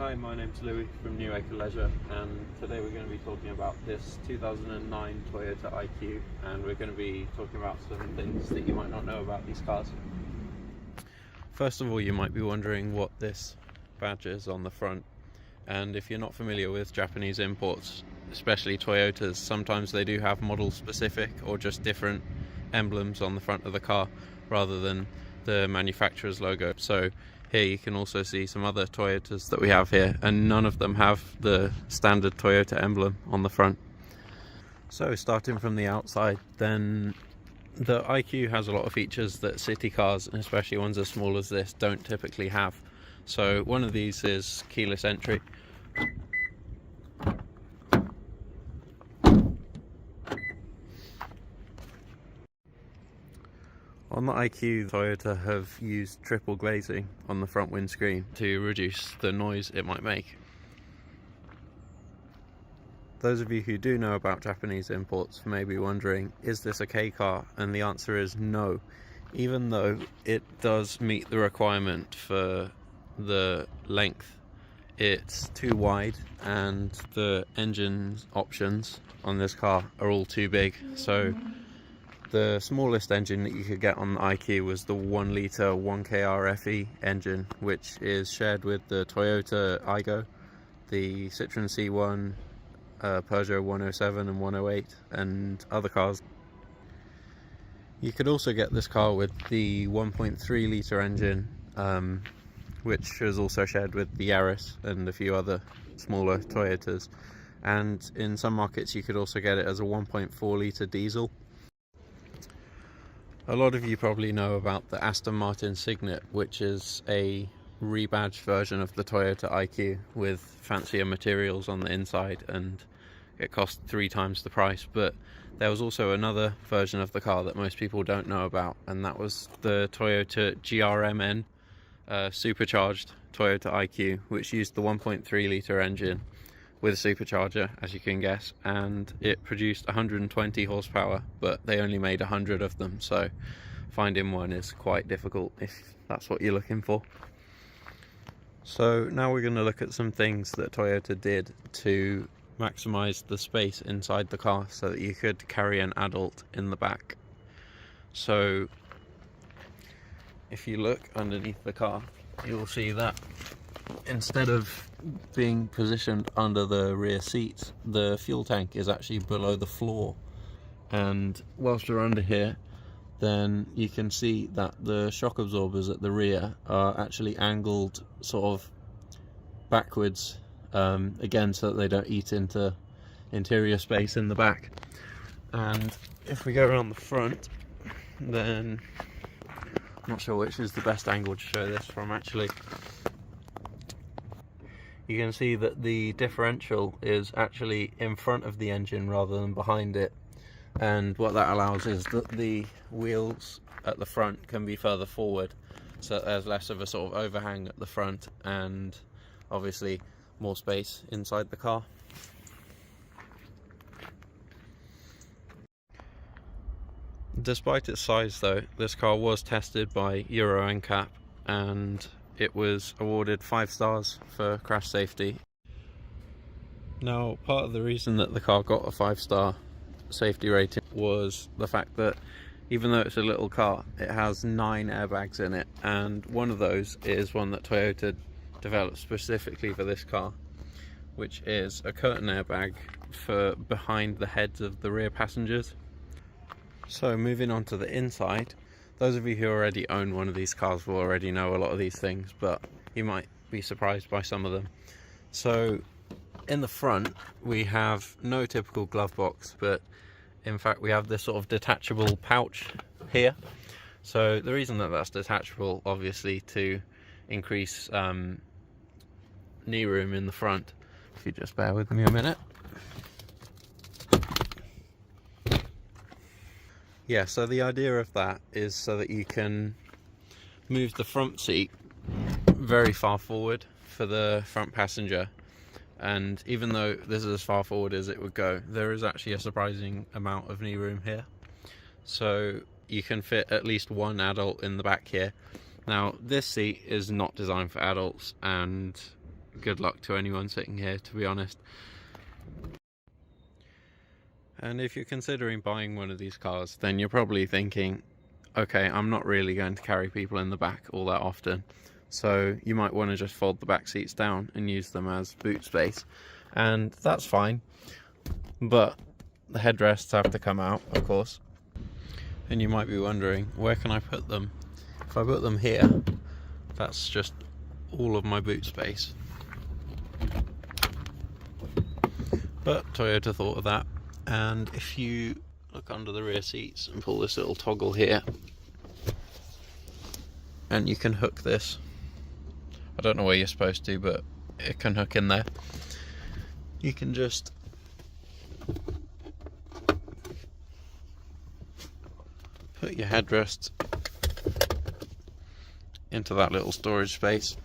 Hi, my name's Louie from New Acre Leisure, and today we're going to be talking about this 2009 Toyota IQ, and we're going to be talking about some things that you might not know about these cars. First of all, you might be wondering what this badge is on the front, and if you're not familiar with Japanese imports, especially Toyotas, sometimes they do have model specific or just different emblems on the front of the car rather than the manufacturer's logo. So here you can also see some other Toyotas that we have here, and none of them have the standard Toyota emblem on the front. So starting from the outside, then the IQ has a lot of features that city cars, and especially ones as small as this, don't typically have. So one of these is keyless entry. On the IQ, Toyota have used triple glazing on the front windscreen to reduce the noise it might make. Those of you who do know about Japanese imports may be wondering, is this a K car? And the answer is no. Even though it does meet the requirement for the length, it's too wide and the engine options on this car are all too big. So the smallest engine that you could get on the IQ was the 1 litre 1kr FE engine, which is shared with the Toyota Aygo, the Citroen C1, Peugeot 107 and 108, and other cars. You could also get this car with the 1.3 litre engine, which is also shared with the Yaris and a few other smaller Toyotas. And in some markets you could also get it as a 1.4 litre diesel. A lot of you probably know about the Aston Martin Signet, which is a rebadged version of the Toyota IQ with fancier materials on the inside, and it cost 3 times the price. But there was also another version of the car that most people don't know about, and that was the Toyota GRMN supercharged Toyota IQ, which used the 1.3 litre engine with a supercharger, as you can guess, and it produced 120 horsepower, but they only made 100 of them, so finding one is quite difficult if that's what you're looking for. So now we're going to look at some things that Toyota did to maximize the space inside the car so that you could carry an adult in the back. So if you look underneath the car, you'll see that instead of being positioned under the rear seats, the fuel tank is actually below the floor. And whilst you're under here, then you can see that the shock absorbers at the rear are actually angled sort of backwards, again, so that they don't eat into interior space in the back. And if we go around the front, then I'm not sure which is the best angle to show this from actually. You can see that the differential is actually in front of the engine rather than behind it, and what that allows is that the wheels at the front can be further forward, so that there's less of a sort of overhang at the front and obviously more space inside the car. Despite its size though, this car was tested by Euro NCAP and it was awarded 5 stars for crash safety. Now, part of the reason that the car got a 5-star safety rating was the fact that even though it's a little car, it has 9 airbags in it, and one of those is one that Toyota developed specifically for this car, which is a curtain airbag for behind the heads of the rear passengers. So moving on to the inside, those of you who already own one of these cars will already know a lot of these things, but you might be surprised by some of them. So in the front we have no typical glove box, but in fact we have this sort of detachable pouch here. So the reason that that's detachable, obviously to increase knee room in the front. If you just bear with me a minute. Yeah, so the idea of that is so that you can move the front seat very far forward for the front passenger, and even though this is as far forward as it would go, there is actually a surprising amount of knee room here, so you can fit at least one adult in the back here. Now this seat is not designed for adults, and good luck to anyone sitting here, to be honest. And if you're considering buying one of these cars, then you're probably thinking, okay, I'm not really going to carry people in the back all that often, so you might want to just fold the back seats down and use them as boot space, and that's fine, but the headrests have to come out, of course. And you might be wondering, where can I put them? If I put them here, that's just all of my boot space. But Toyota thought of that, and if you look under the rear seats and pull this little toggle here, and you can hook this, I don't know where you're supposed to, but it can hook in there. You can just put your headrest into that little storage space,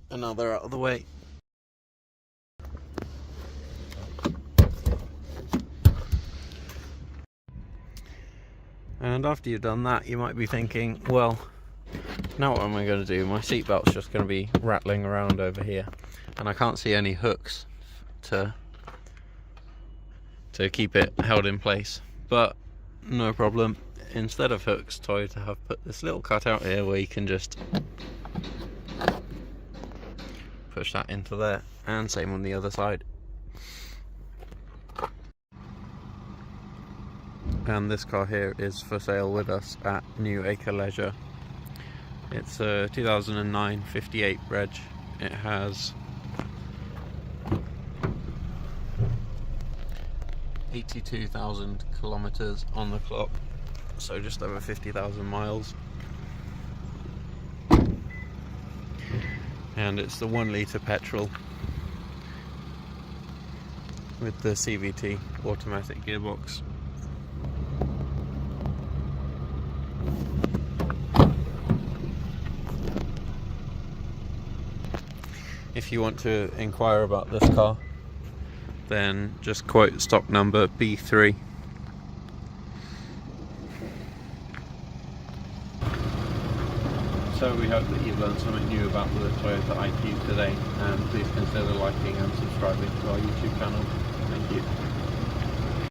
and now they're out of the way. And after you've done that, you might be thinking, well, now what am I going to do? My seatbelt's just going to be rattling around over here, and I can't see any hooks to keep it held in place. But no problem. Instead of hooks, Toyota have put this little cutout here where you can just push that into there, and same on the other side. And this car here is for sale with us at New Acre Leisure. It's a 2009 58 reg. It has 82,000 kilometers on the clock, so just over 50,000 miles. And it's the 1 litre petrol with the CVT automatic gearbox. If you want to inquire about this car, then just quote stock number B3. So we hope that you've learned something new about the Toyota IQ today, and please consider liking and subscribing to our YouTube channel. Thank you.